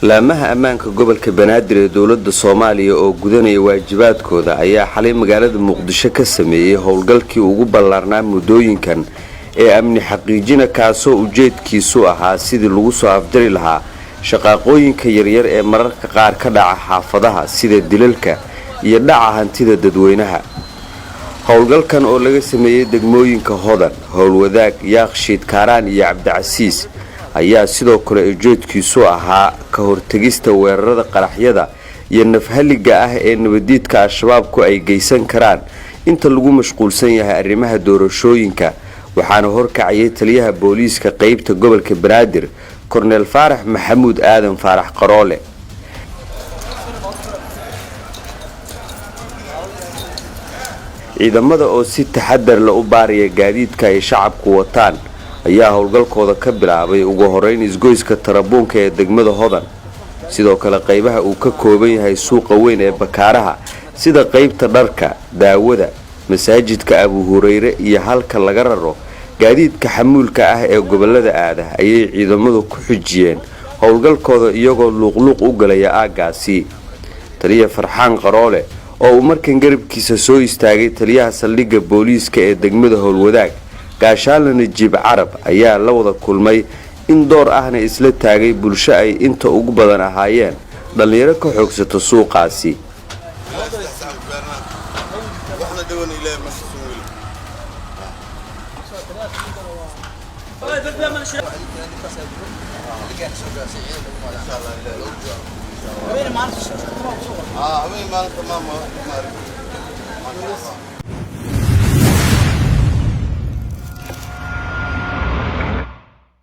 laamaha ammaanka gobolka Banaadir ee dawladda Soomaaliya oo gudanaya waajibaadkooda ayaa xalay magaalada Muqdisho ka sameeyay howlgalkii ugu ballaarnaa muddooyinkan ee amni xaqiijina kaasoo ujeedkiisu ahaa sidii lagu soo afjari lahaa shaqaaqooyinka yaryar ee mararka qaar ka dhaca xaafadaha sida dilalka iyo dhaca hantida dadweynaha. howlgalkan oo laga sameeyay degmooyinka Hodan, Howlwadaag, Yaaqshiid, Kaaraan iyo Cabdicasiis ayaa sidoo kale ujeedkiisu ahaa ka hortagista weerarada qaraxyada iyo nafhaliga ah ee nabadiidka Al-Shabaabku ay geysan karaan inta lagu mashquulsan yahay arrimaha doorashooyinka. waxaana horkacayay taliyaha booliiska qaybta gobolka Banaadir Korneel Faarax Maxamuud Aadan Faarax Qaroole. ciidamada oo si taxadar leh u baariya gaadiidka ay shacabku wataan ayaa howlgalkooda ka bilaabay ugu horeyn isgoyska Tarabuunka ee degmada Hodan. sidoo kale qaybaha uu ka kooban yahay suuqa weyn ee Bakaaraha sida qaybta dharka, daawada, masaajidka Abu Hurayre iyo halka laga raro gaadiidka xamuulka ah ee gobolada aada ayay ciidamadu ku xujiyeen howlgalkooda iyagoo luuqluuq u galaya aagaasi. taliya Farxaan Qaroole oo uu markan garabkiisa soo istaagay taliyaha saldhigga booliiska ee degmada Howlwadaag gaashaale Najiib Carab ayaa la wada kulmay in door ahna isla taagay bulsho ay inta ugu badan ahaayeen dhalinyaro ka xoogsato suuqaasi. وين ما